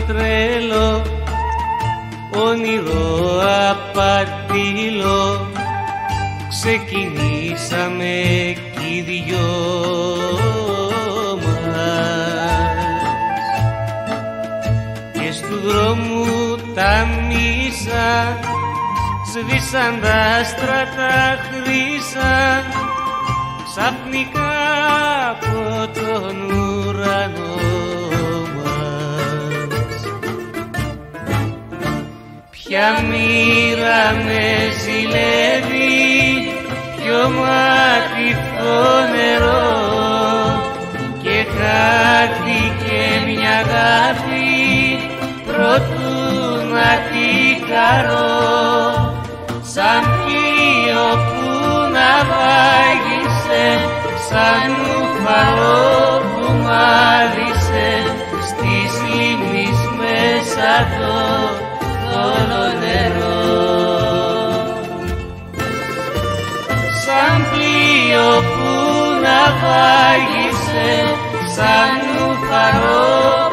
τρέλο, όνειρο απατήλο, ξεκινήσαμε κι οι δυο μας. Και στου δρόμου τα μίσα, σβήσαν τα άστρα τα χρύσα, ξαφνικά από τον ουρανό μας. Ποια μοίρα με ζηλεύει, ποιο μάτιθο νερό, και χάθηκε μια αγάπη προτού να τη χαρώ, σαν πλοίο που να βάγισε, σαν ουφαλό που μάδισε, στις λίμνης μέσα το θόλο νερό. Σαν πλοίο που να βάγισε, σαν ουφαλό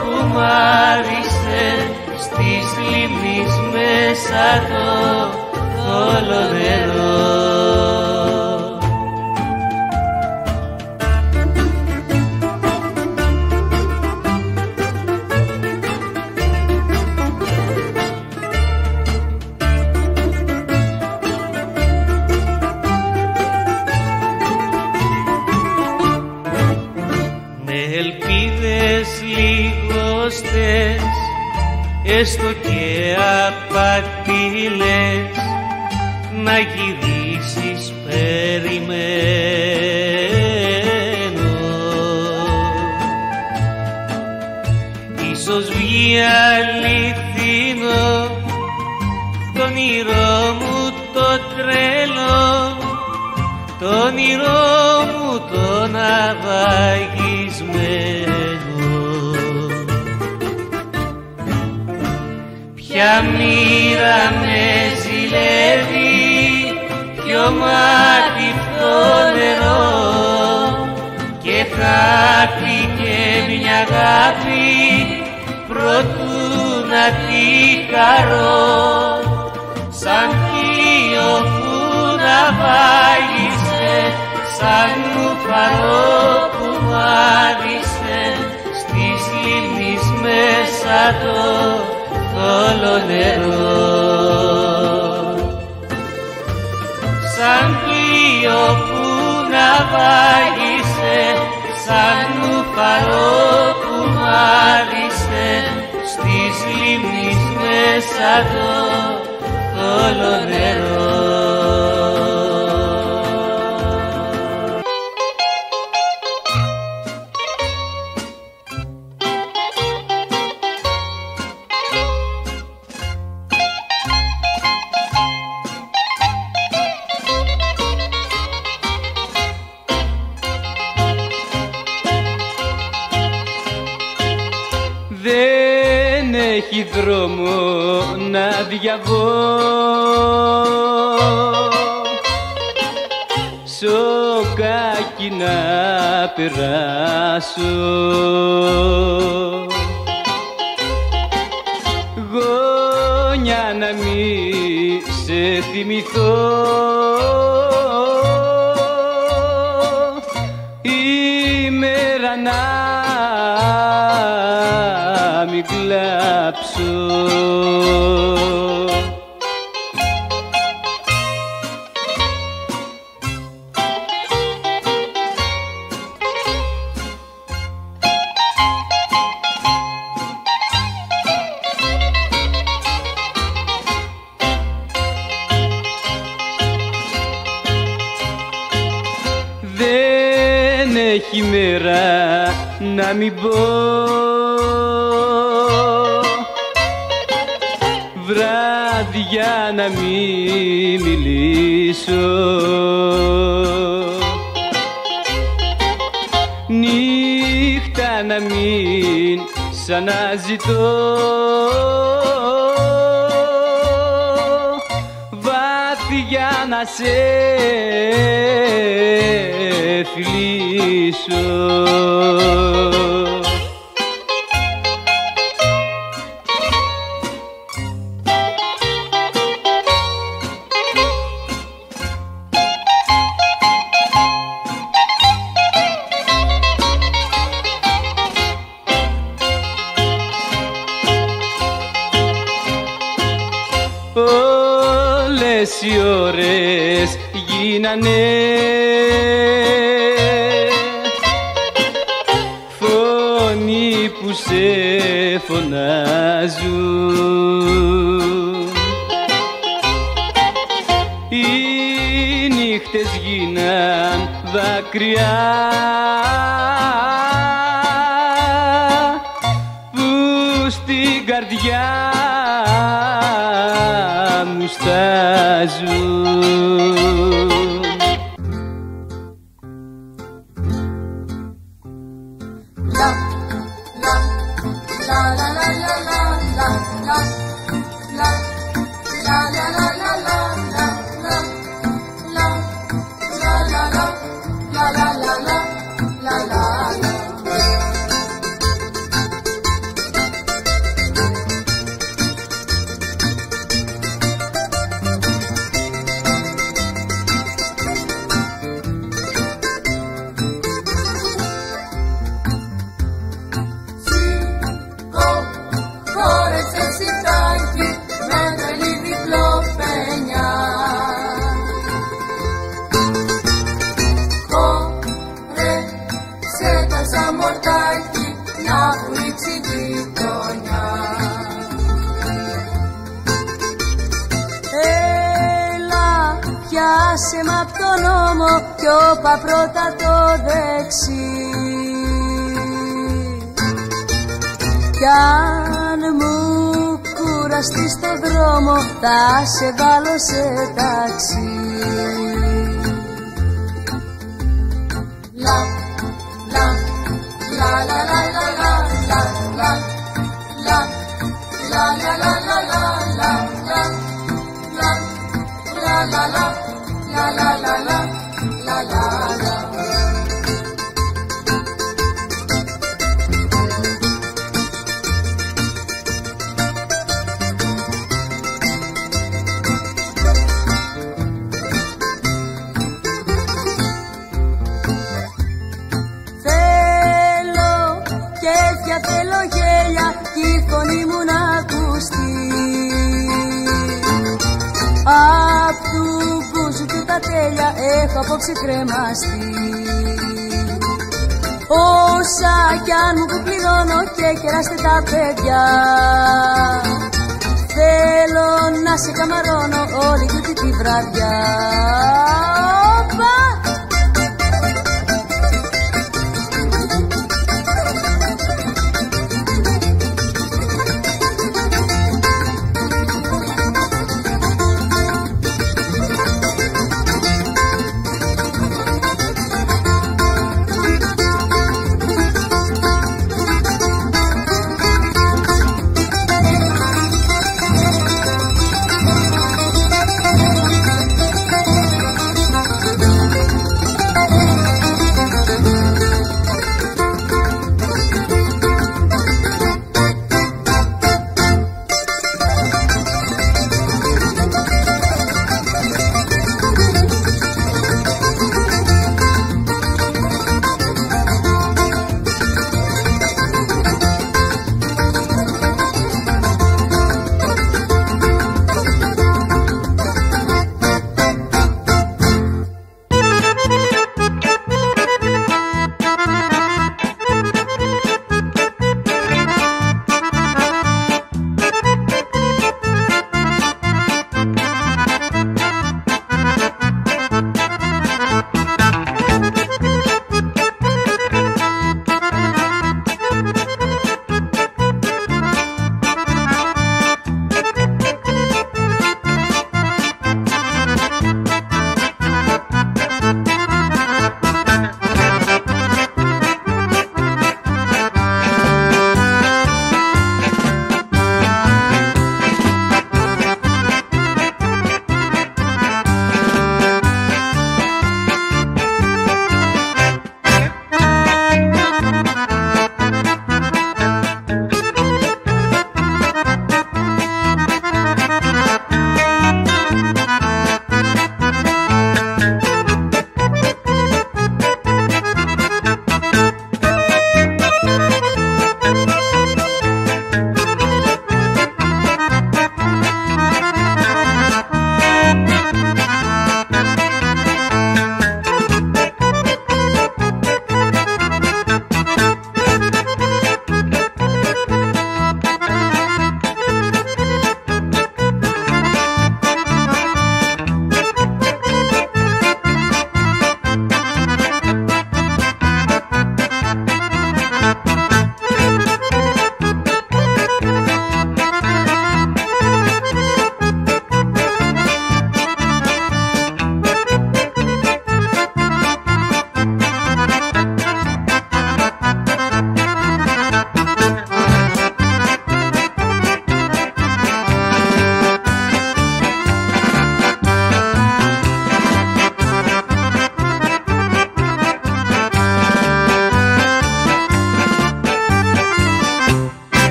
που μάδισε, στις λίμνης μέσα το θόλο νερό. Έστω και απατήλες, να γυρίσεις περιμένω. Ίσως βγει αληθινό το όνειρό μου το τρέλο, το όνειρό μου το ναυαγισμένο. Ποια μοίρα με ζηλεύει, ποιο μάτιθο νερό, και χάθηκε μια αγάπη προτού να τη χαρώ, σαν πλοίο που ναυάγισε, σαν ουφαλό που μάδισε, στις λίμνης μέσα το θόλο νερό. Σαν πλοίο που ναυάγισε, σαν ουφαλό που μάδισε, στις λίμνης μέσα το θόλο νερό. Δεν έχει δρόμο να διαβώ, σοκάκι να περάσω, γόνια να μη σε θυμηθώ, ημέρα να μην κλάψω. Δεν έχει μέρα να μην πω, βράδια να μην μιλήσω, νύχτα να μην σ' αναζητώ, βάθια να σε φιλήσω. 6 ώρες γίνανε, φωνή που σε φωνάζουν. Οι νύχτες γίναν δάκρυα που στην καρδιά μου στάζουν. Πιάσε μ' απ' τον νόμο κι όπα πρώτα το δεξί. Κι αν μου κουραστείς στο δρόμο θα σε βάλω σε ταξί. Λα, λα, λα, λα, λα, λα, λα, λα, λα, λα, λα, λα, λα, λα, λα, λα, la la la la la la la la la. Θέλω κέφια, θέλω γέλια κι η φωνή μου να ακουστεί. Απ' του μπουζου του τα τέλεια έχω απόψε κρεμαστεί. Όσα κι αν μου που πληρώνω και κεράστε τα παιδιά, θέλω να σε καμαρώνω όλη τούτη τη βραδιά. Οπα!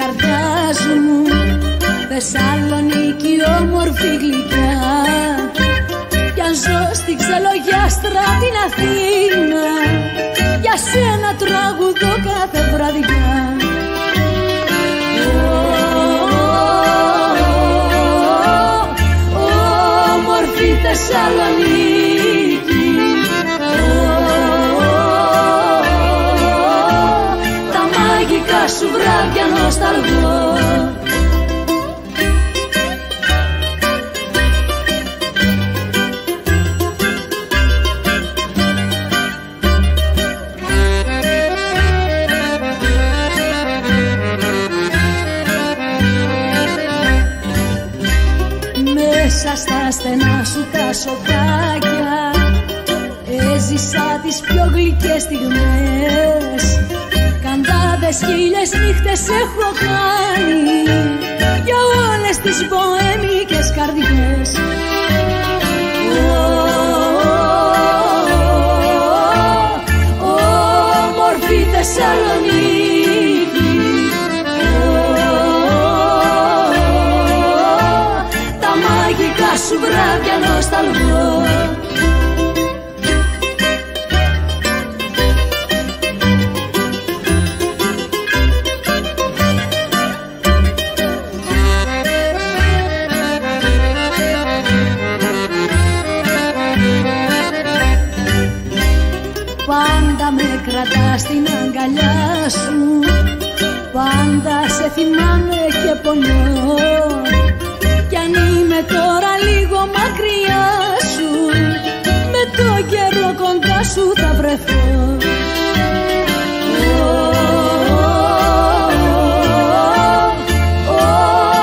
καρτάς μου, Θεσσαλονίκη όμορφη γλυκιά. Κι αν ζω στην ξελογιάστρα την Αθήνα, για σένα τραγουδώ κάθε βραδιά. Όμορφη Θεσσαλονίκη, τα μαγικά σου βράδια νοσταλγώ. Μέσα στα στενά σου τα σοκάκια έζησα τις πιο γλυκές στιγμές. Καντάδες χίλιες νύχτες έχω κάνει για όλες τις μποέμικες καρδιές. Όμορφη Θεσσαλονίκη, τα μαγικά σου βράδια νοσταλγώ. Πάντα με κρατάς στην αγκαλιά σου, πάντα σε θυμάμαι και πονώ. Κι αν είμαι τώρα λίγο μακριά σου, με το καιρό κοντά σου θα βρεθώ.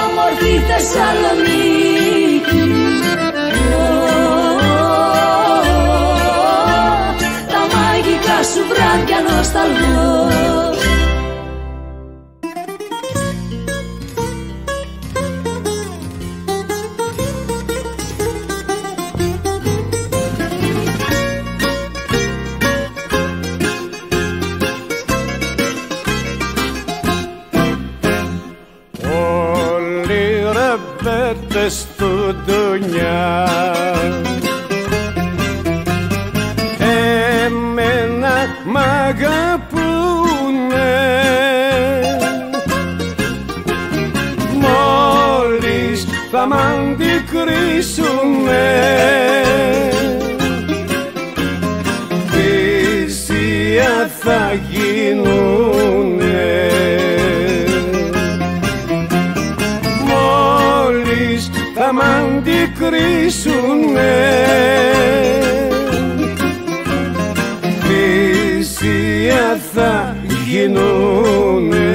Όμορφη Θεσσαλονίκη, τα μαγικά σου βράδια νοσταλγώ. Στο ντονιά εμένα μ' αγαπούνε, μόλις θα μ' αντικρίσουνε θυσία θα γίνουνε. Θα μ' αντικρίσουνε θυσία θα γίνουνε.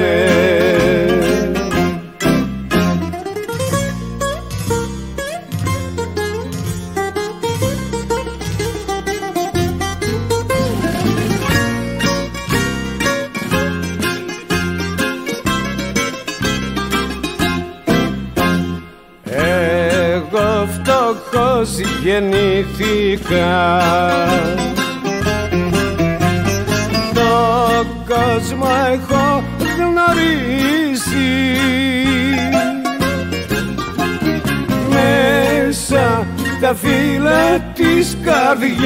Φτωχός γεννήθηκα, το κόσμο έχω γνωρίσει, μέσα τα φύλλα της καρδιάς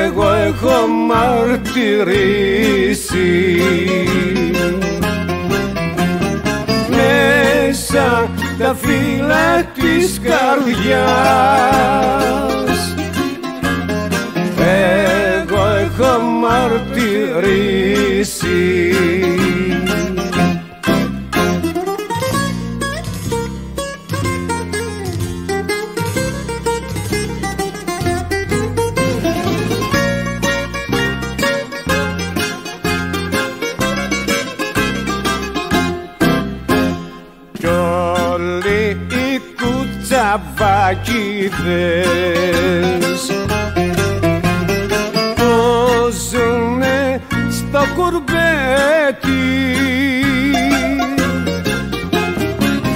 εγώ έχω μαρτυρήσει. Μέσα τα φύλλα της καρδιάς εγώ έχω μαρτυρήσει. Τσαβάκηδες που ζουνε στο κουρμπέτι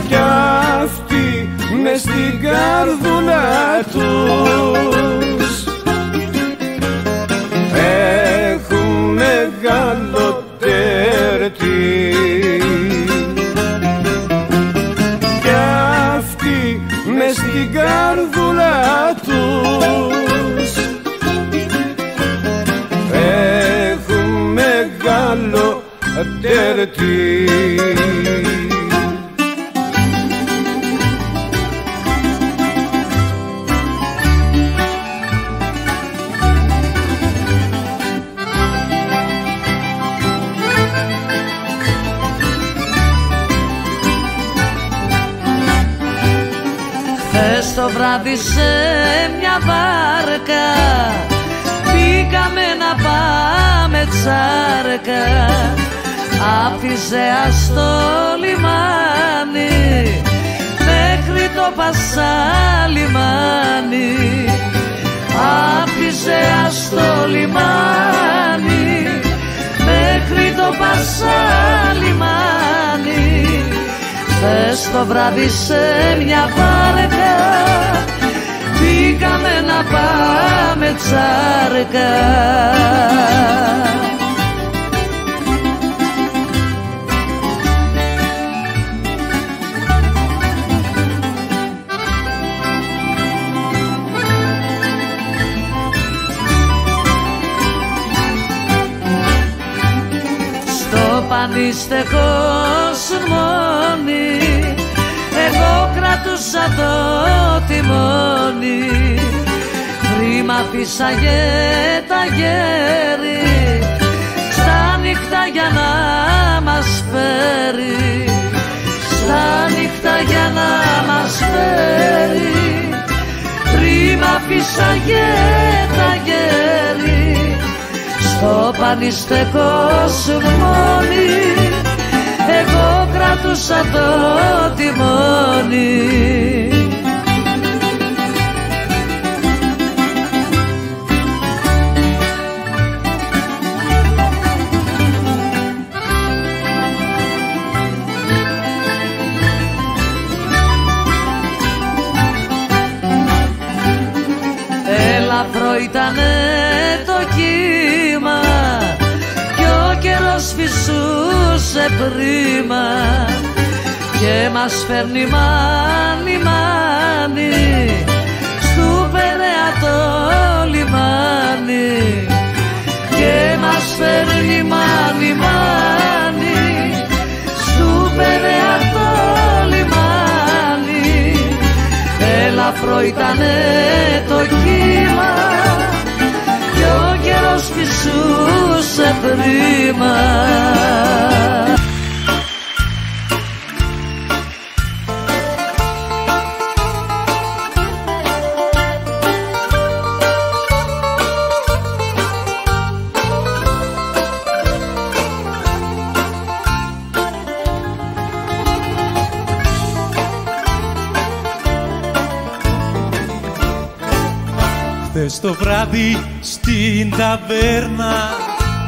κι αυτοί μες στην καρδούλα τους έχουν μεγάλο καρδούλα τους. Έχουν μεγάλο τερτί. Χθες το βράδυ σε μια βάρκα πήγαμε να πάμε τσάρκα. Άφησε στο λιμάνι μέχρι το Πασαλιμάνι. Άφησε στο λιμάνι μέχρι το Πασαλιμάνι. Χθες το βράδυ σε μια βάρκα πήγαμε να πάμε τσάρκα. Στο πανίστεχο σμόνι εγώ κρατούσα το τιμόνι. Χρήμα φύσαγε τα γέρι στα νύχτα για να μας φέρει. Στα νύχτα για να μας φέρει. Χρήμα φύσαγε τα γέρι στο πανιστεκό σμόνι. Εγώ κρατούσα το τιμόνι. Ελαφρό ήτανε το κύμα κι ο καιρός φυσούσε πρίμα και μας φέρνει μάνι μάνι στου Περαία το λιμάνι. Και μας φέρνει μάνι μάνι στου Περαία το λιμάνι. Ελαφρό ήτανε το κύμα κι ο καιρός φυσούσε πρίμα. Χθες το βράδυ στην ταβέρνα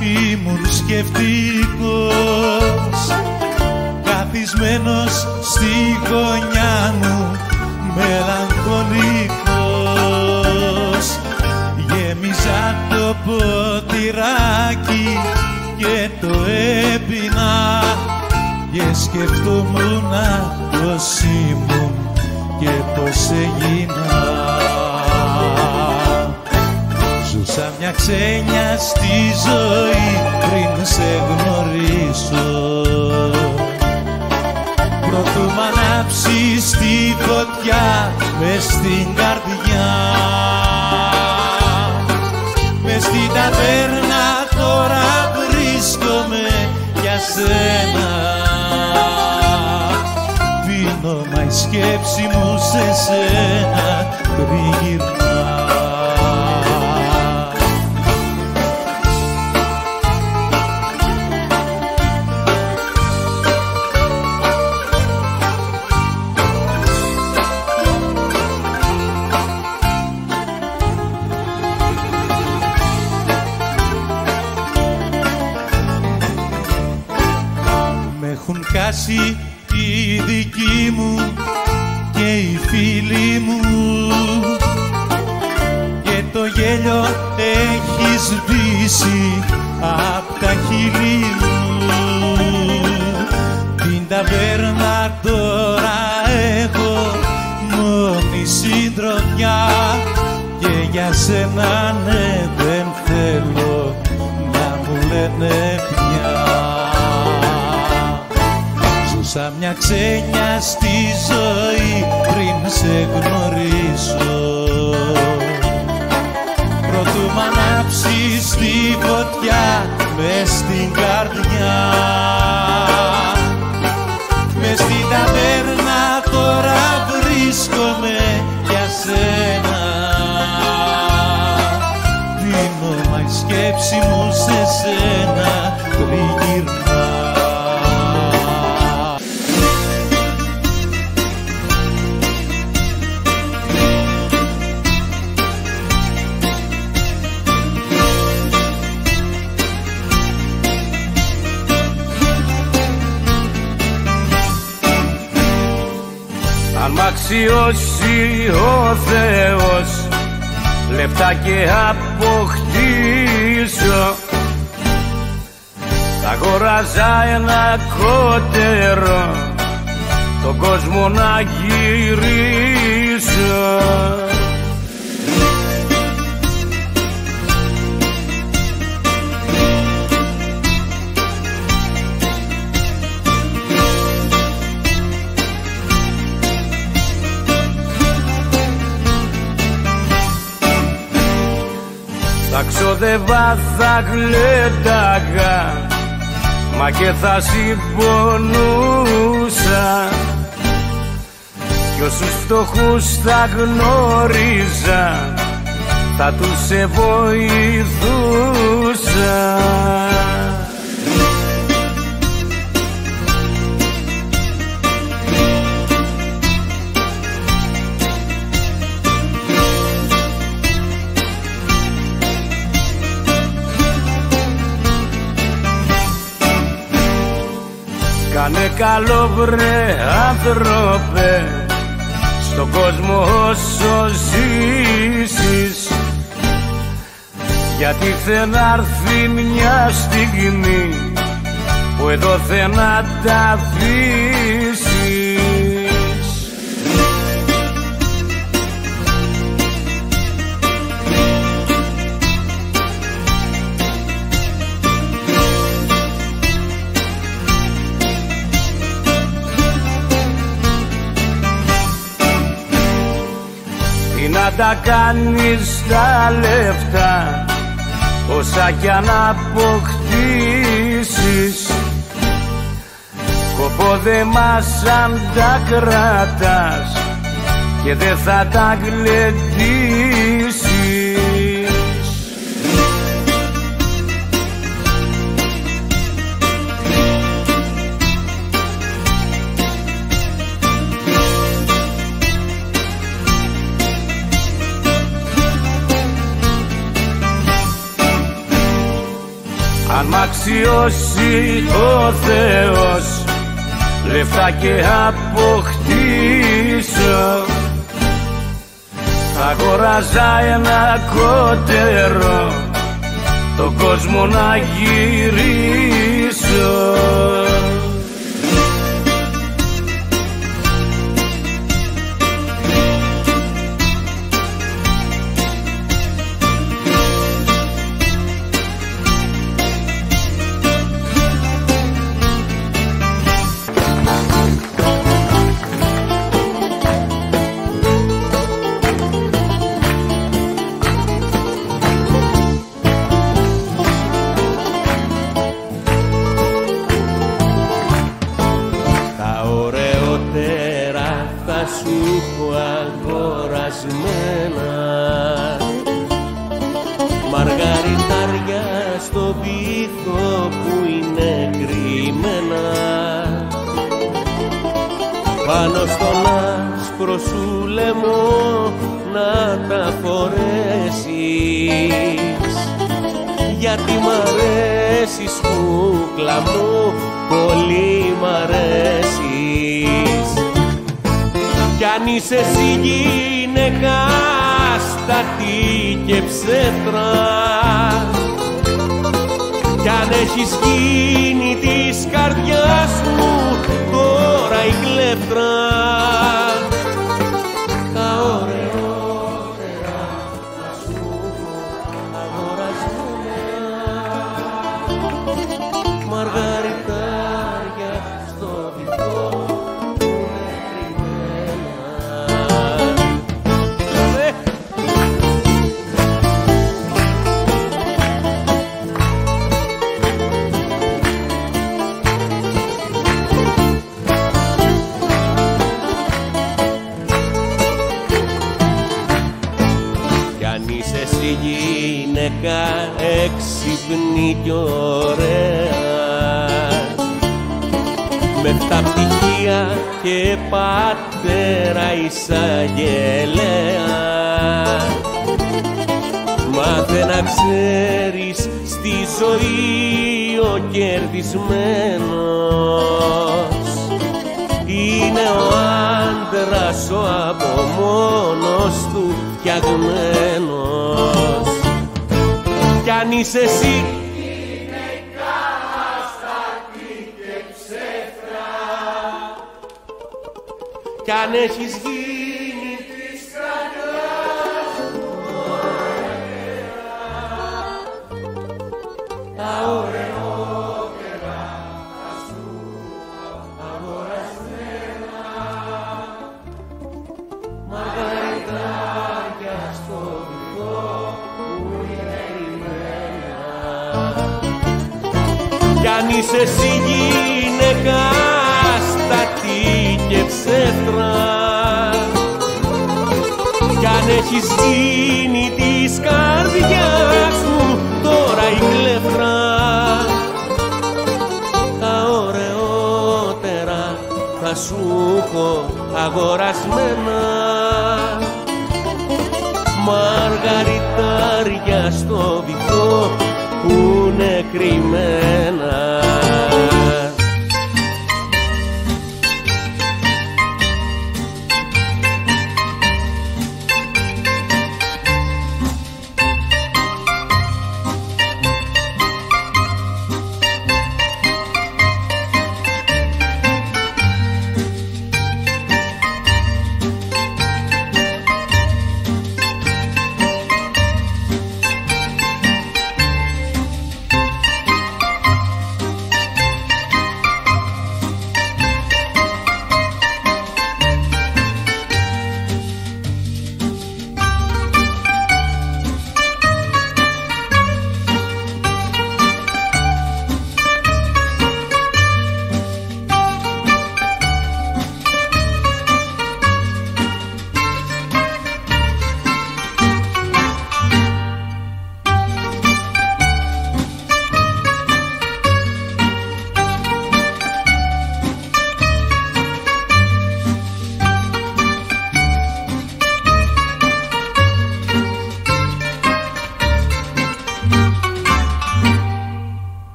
ήμουν σκεφτικός, καθισμένος στη γωνιά μου μελαγχολικός. Γέμιζα το ποτηράκι και το έπινα και σκεφτόμουν πως ήμουν και πως έγινα. Ζούσα μια ξένια στη ζωή πριν σε γνωρίσω. Προτού μ' ανάψεις τη φωτιά μες στην καρδιά. Μες στην ταβέρνα τώρα βρίσκομαι για σένα. Πίνω μα η σκέψη μου σε σένα τριγυρνά. Έχουν κάσει οι δικοί μου και οι φίλοι μου και το γέλιο έχει σβήσει απ' τα χείλη μου. Την ταβέρνα τώρα έχω μόνη σύντροφο φωτιά και για σένα ναι δεν θέλω να μου λένε πια. Ζούσα μια ξένια στη ζωή πριν σε γνωρίσω, προτού μ' ανάψεις τη φωτιά μες στην καρδιά. Μες στην ταβέρνα τώρα βρίσκομαι για σένα, δίνω μα η σκέψη μου σε σένα τριγυρνά. Αν μ' αξιώσει ο Θεός λεφτά και αποκτήσω, θα αγοράζα ένα κότερο τον κόσμο να γυρίσω. Θα ξοδεύα, θα γλένταγα, μα και θα συμπονούσα, κι όσους φτωχούς θα γνώριζα, θα τους βοηθούσα. Κάνε καλό βρε άνθρωπε στον κόσμο όσο ζήσεις, γιατί θα έρθει μια στιγμή που εδώ θα να τα αφήσεις. Να τα κάνεις τα λεφτά όσα κι αν αποκτήσεις, σκοπό δε μας αν τα κρατάς και δεν θα τα γλεντήσεις. Αν μ' αξιώσει ο Θεός λεφτά και αποκτήσω, θα αγοράζα ένα κότερο τον κόσμο να γυρίσω. σου έχω αγορασμένα, μαργαριτάρια στο βυθό που είναι κρυμμένα, πάνω στον άσπρο σου λαιμό να τα φορέσεις, γιατί μ' αρέσεις κούκλα μου, πολύ μ' αρέσεις. Κι αν είσαι εσύ γυναίκα στατή και ψεύτρα, κι αν έχεις γίνει της καρδιάς μου τώρα η κλέφτρα, τα ωραιότερα αν είσαι εσύ γυναίκα έξυπνη κι ωραία, με 7 πτυχία και πατέρα εισαγγελέα, μάθε να ξέρεις στη ζωή ο κερδισμένος είναι ο άντρας ο από μόνος του φτιαγμένος. Κι αν είσαι εσύ γυναίκα αστατή και ψεύτρα, κι αν έχεις γίνει της καρδιάς μου ωραία, τα ωραιότερα θα σου αγορασμένα, μαργαριτάκια στο βυθό που είναι ρημένα. Κι αν είσαι εσύ γυναίκα αστατή και ψεύτρα, κι αν έχεις γίνει της καρδιάς μου τώρα η κλέφτρα, τα ωραιότερα θα σου έχω αγορασμένα, μαργαριτάρια στο βυθό που είναι κρυμμένα.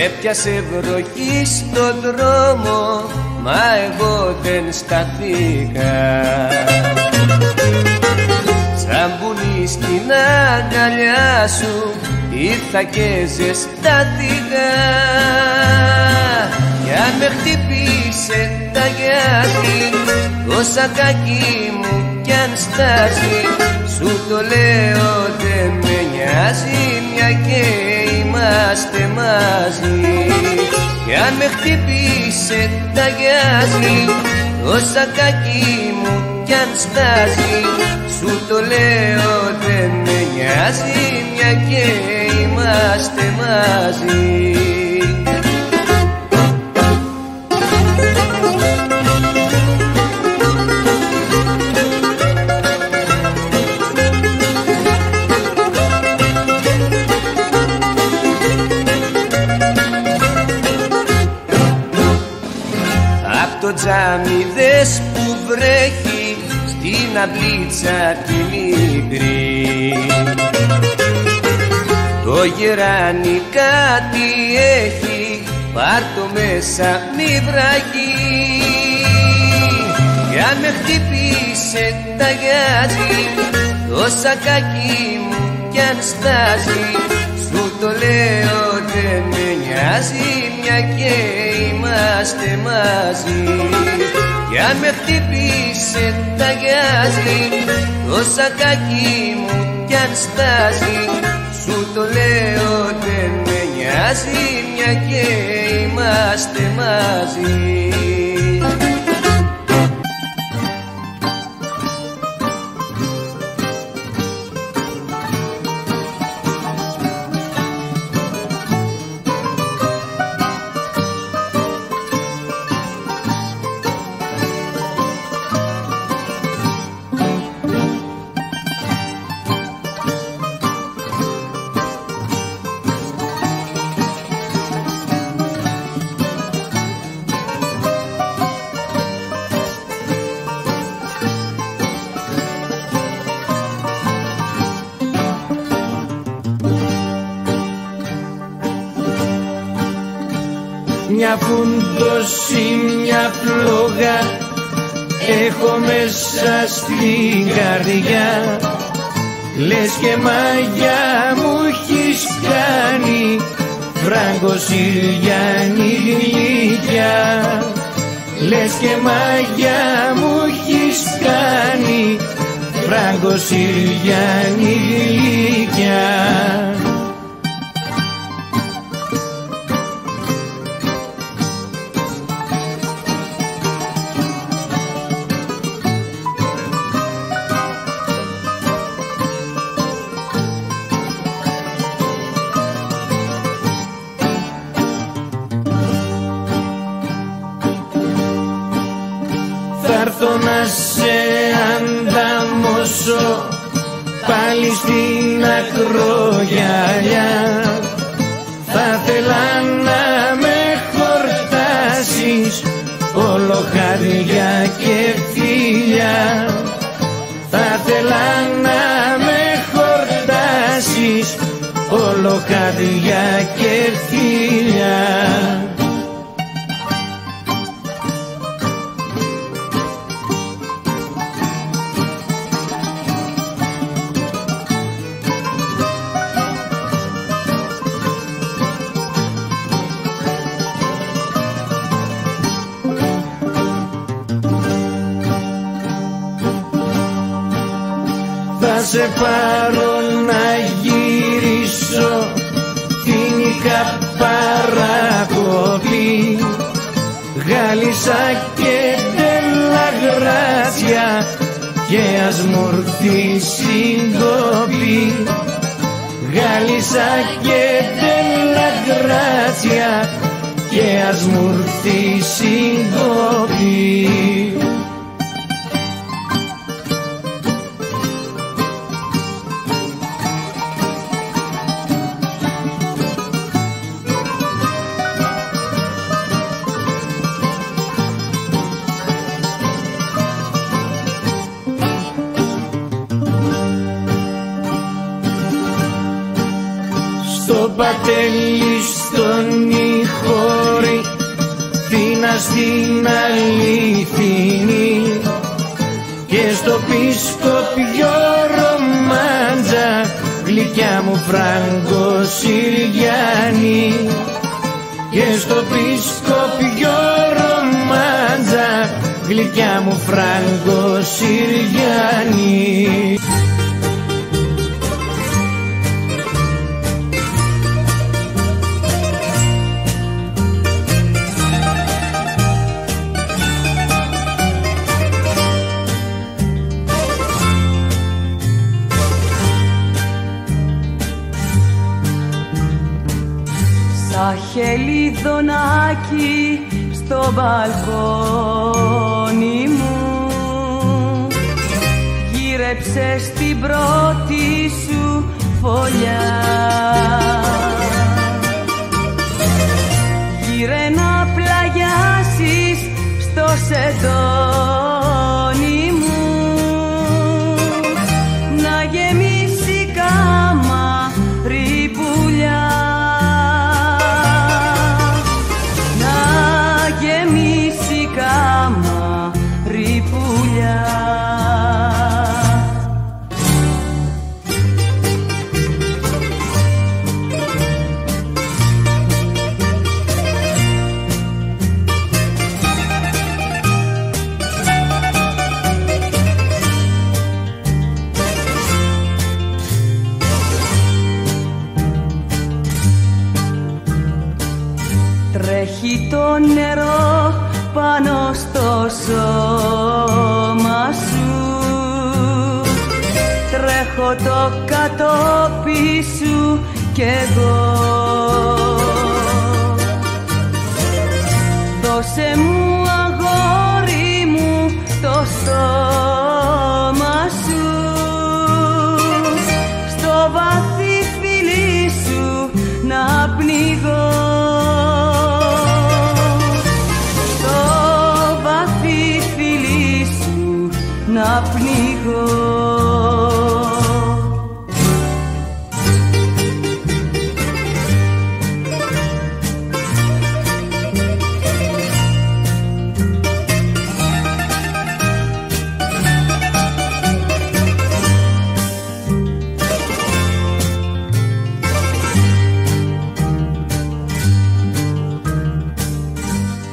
Έπιασε βροχή στον δρόμο, μα εγώ δεν σταθήκα. Σαν πουλί στην αγκαλιά σου ήρθα και ζεστάθηκα. Κι αν με χτυπήσε τα γιάστη, το σακάκι μου κι αν στάσει, σου το λέω δεν με νοιάζει, μια και είμαστε μαζί. Κι αν με χτυπήσε τα γιάστη, το σακάκι μου κι αν στάσει, σου το λέω δεν με νοιάζει. νοιάζει, μια και είμαστε μαζί. Απ' το τζάμι δες που βρέχει στην αυλίτσα τη μικρή, το γεράνι κάτι έχει, πάρ' το μέσα μη βραγεί. Κι αν με χτυπήσε τα γιάζει, το σακάκι μου κι αν στάζει, σου το λέω δεν με νοιάζει, μια και είμαστε μαζί. Κι αν με χτυπήσε τα γιάζει, το σακάκι μου κι αν στάζει, σου το λέω δεν με νοιάζει, μια και είμαστε μαζί. Μια φούντωση, μια φλόγα έχω μέσα στην καρδιά, λες και μαγιά μου έχεις κάνει, Φράγκο Συριανή γλυκιά. Λες και μαγιά μου έχεις κάνει, Φράγκο Συριανή γλυκιά. Θα'ρθω να σε ανταμώσω πάλι στην ακρογιαλιά, θα θέλα να με χορτάσεις όλο χάδια και φιλιά. Θα θέλα να με χορτάσεις όλο χάδια και φιλιά. Θα σε πάρω να γυρίσω την είχα παρακοπή, Γάλισσα και Ντέλα Γράτια και ας μου έρθει συγκοπή. Γάλισσα και Ντέλα Γράτια και ας μου έρθει συγκοπή. Στο πατέλι στον Ιχώρη, Θήνα στην αληθινή, και στο Πισκοπιό ρομάντζα, γλυκιά μου Φράγκο Συριανή. Και στο Πισκοπιό ρομάντζα, γλυκιά μου Φράγκο Συριανή. Στα χελιδονάκι στο μπαλκόνι μου γύρεψες την πρώτη σου φωλιά. Γύρε να πλαγιάσεις στο σεντόνι μου, να γεμίσει καμάρι πουλιά, να γεμίσει καμάρι πουλιά. Τρέχει το νερό πάνω στο σώμα σου, τρέχω το κατόπι σου κι εγώ. Δώσε μου αγόρι μου το στόμα σου, στο βαθύ φιλί σου να πνιγώ, να πνιγώ.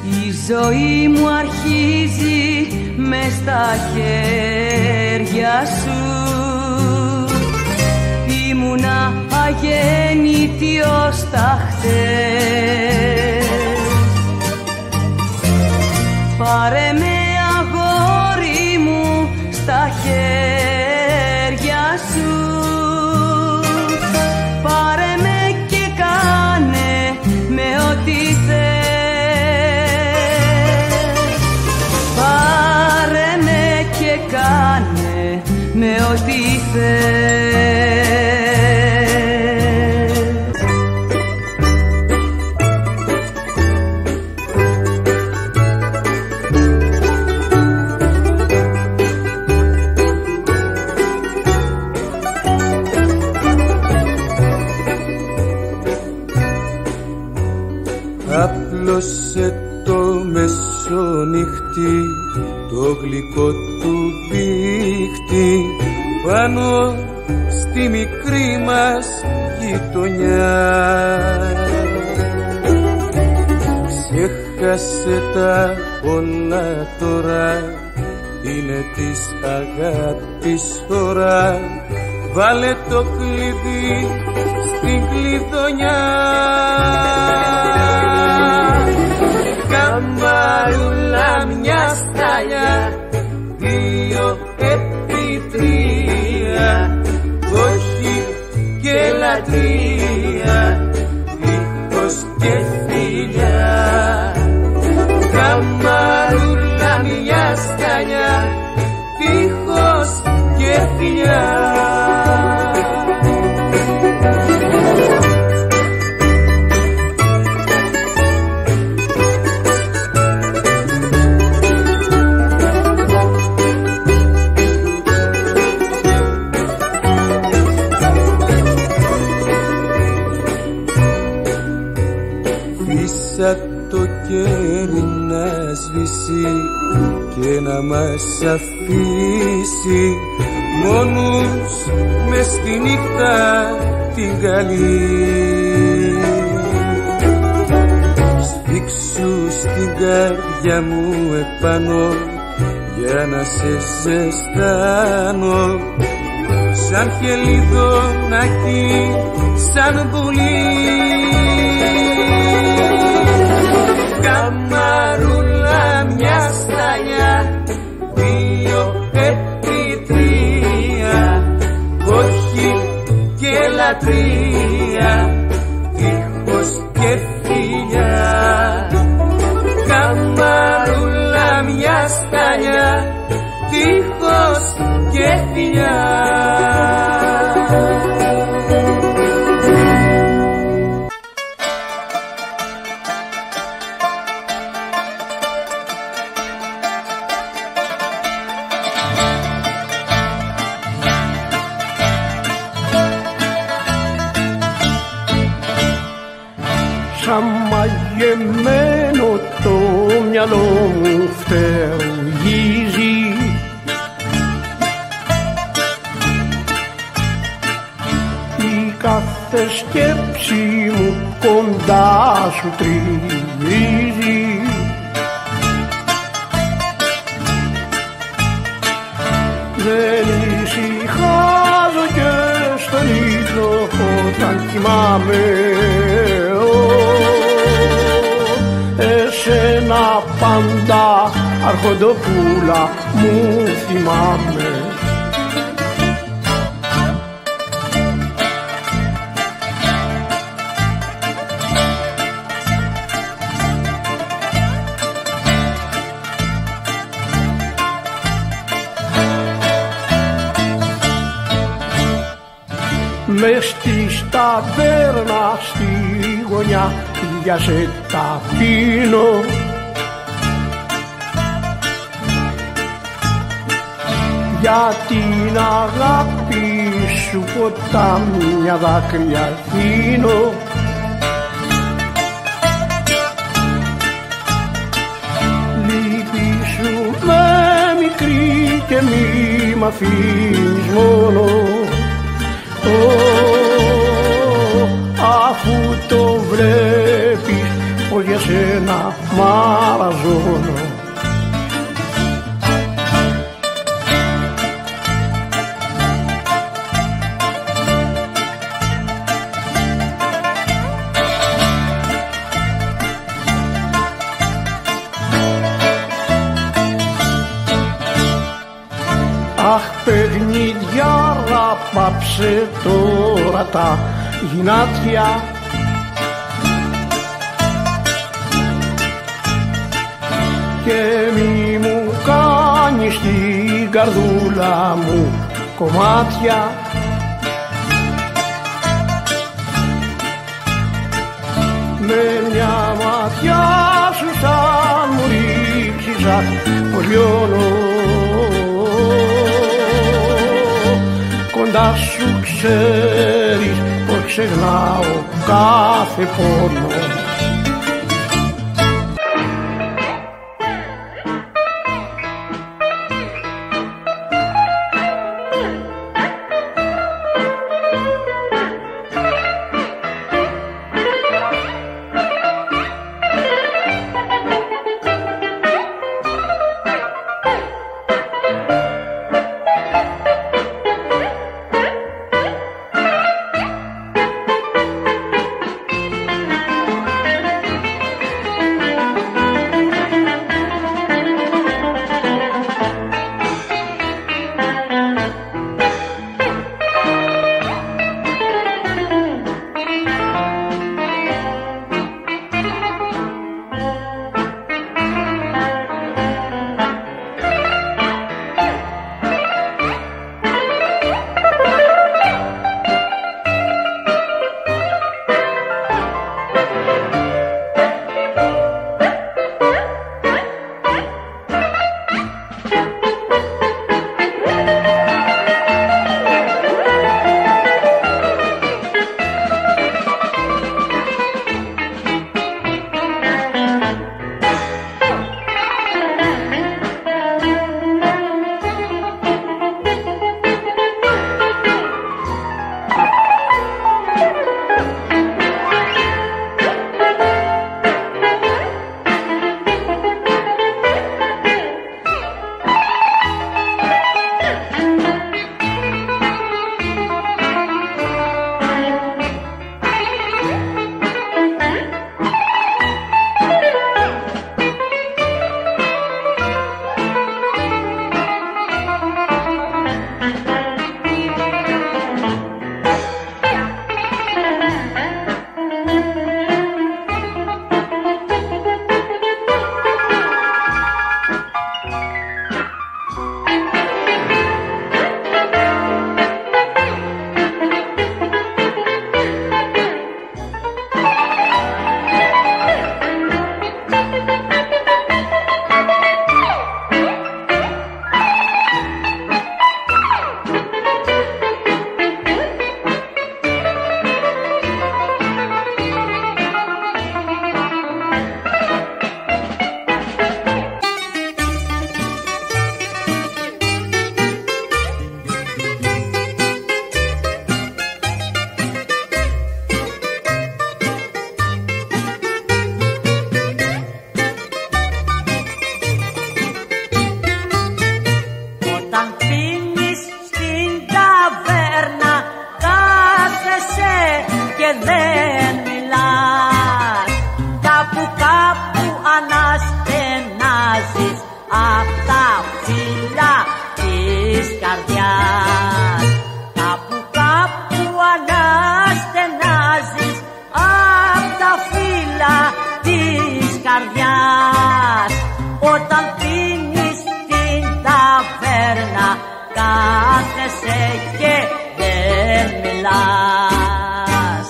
Η ζωή μου αρχίζει μες στα χέρια σου, ήμουνα αγέννητη ως τα χτες. Πάρε με αγόρι μου στα χέρια σου, πάρε με και κάνε με ό,τι θες. Κάνε με ό,τι θες. Άπλωσε το μεσονύχτη το γλυκό του δίχτυ πάνω στη μικρή μας γειτονιά. Ξέχασε τα όλα τώρα, είναι της αγάπης ώρα. Βάλε το κλειδί στην κλειδονιά. Καμαρούλα μια σταλιά, 2x3, όχι και λατρεία, δίχως και φιλιά. Καμαρούλα μια σταλιά, δίχως και φιλιά. Το κέρι να σβήσει και να μας αφήσει μόνους μες στη νύχτα την καλή. Σφίξου στην καρδιά μου επάνω για να σε ζεστάνω, σαν χελιδονάκι, σαν πουλί. Καμαρούλα μια σταλιά, 2x3, όχι και λατρεία, δίχως και πια. Σαν μαγεμένο το μυαλό μου φτερουγίζει, η κάθε σκέψη μου κοντά σου τριγυρίζει. Δεν ησυχάζω και στον ύπνο όταν κοιμάμαι, εσένα πάντα αρχοντοπούλα μου θυμάμαι. Μες στη ταβέρνα στη γωνιά για σε τα πίνω, για την αγάπη σου ποτάμια δάκρυα χύνω. Λύπη σου με μικρή και μη μ' αφήνεις μόνο, αφού το βλέπεις πως για σένα μ' αραζώνω. Αχ παιχνιδιάρα, πάψε τώρα τα γυνάτια, και μη μου κάνεις την καρδούλα μου κομμάτια. Με μια ματιά σου σαν μου ρίξεις, αχ πως λιώνω, κοντά σου ξέρεις πως ξεχνάω κάθε πόνο. φύλλα της καρδιάς. Όταν πίνεις στην ταβέρνα κάθεσαι και δεν μιλάς.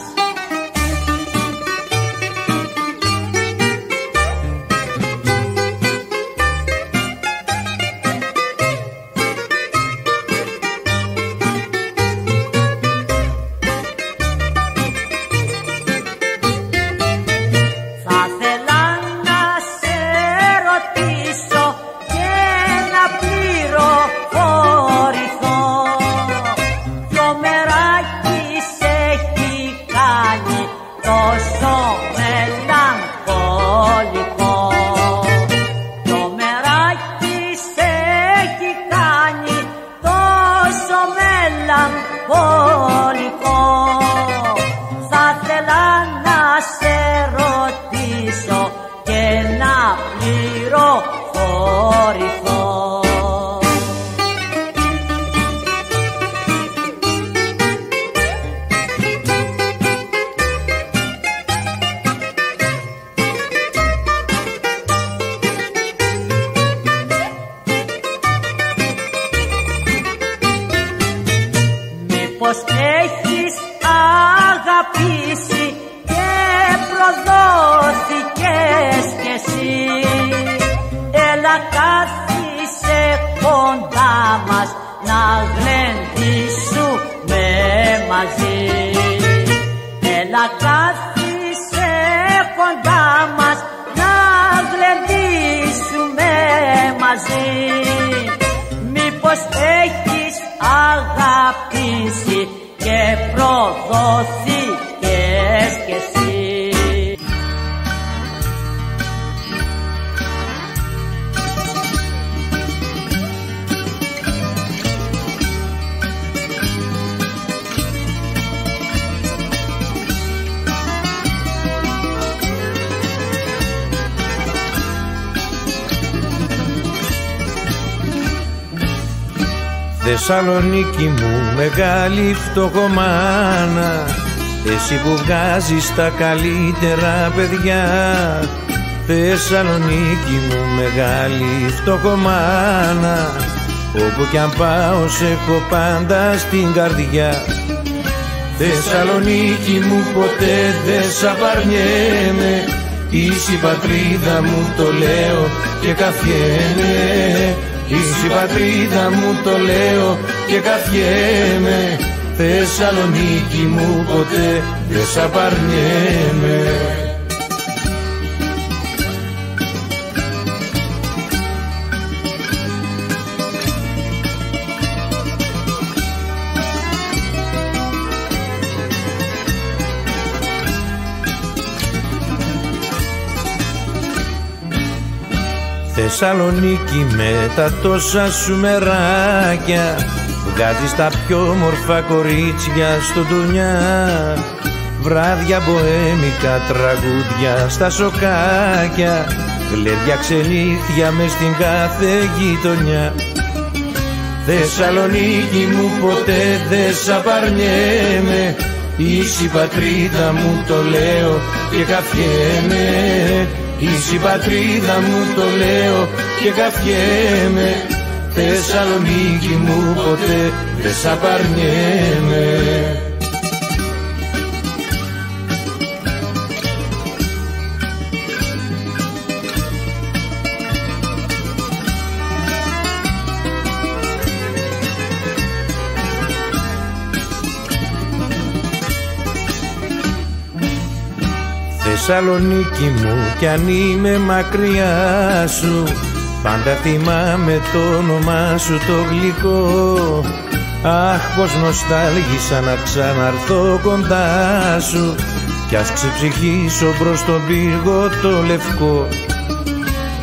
Έχεις αγαπήσει και προδόθηκες κι εσύ. Έλα κάθισε κοντά μας να γλεντήσουμε μαζί. Έλα κάθισε κοντά μας να γλεντήσουμε μαζί. Μήπως έχεις αγαπήσει και προδόθηκες κι εσύ. Θεσσαλονίκη μου μεγάλη φτωχομάνα, εσύ που βγάζεις τα καλύτερα παιδιά. Θεσσαλονίκη μου μεγάλη φτωχομάνα, όπου κι αν πάω σε έχω πάντα στην καρδιά. Θεσσαλονίκη μου ποτέ δεν σ' απαρνιέμαι, είσαι η πατρίδα μου το λέω και καθιέμαι. Είσαι η πατρίδα μου το λέω και καθιέμαι. Θεσσαλονίκη μου ποτέ δεν σ' απαρνιέμαι. Θεσσαλονίκη με τα τόσα σου μεράκια, βγάζεις τα πιο μορφά κορίτσια στο ντουνιά. Βράδια μποέμικα, τραγούδια στα σοκάκια, γλέντια ξενύχια μες στην κάθε γειτονιά. Θεσσαλονίκη μου ποτέ δεν σ' απαρνιέμαι, είσαι η πατρίδα μου το λέω και καθιέμαι. Είσαι η πατρίδα μου το λέω και καθιέμαι. Θεσσαλονίκη μου ποτέ δεν σ' απαρνιέμαι. Θεσσαλονίκη μου κι αν είμαι μακριά σου, πάντα θυμάμαι το όνομά σου το γλυκό. Αχ, πως νοστάλγησα να ξαναρθώ κοντά σου, κι ας ξεψυχήσω προς τον πύργο το λευκό.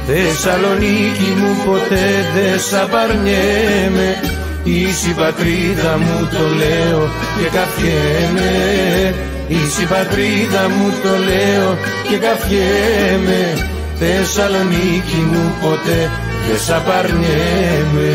Θεσσαλονίκη μου ποτέ δεν σ' απαρνιέμαι, είσαι η πατρίδα μου το λέω και καθιέμαι. Είσαι η πατρίδα μου το λέω και καθιέμαι. Θεσσαλονίκη μου ποτέ δεν σ' απαρνιέμαι.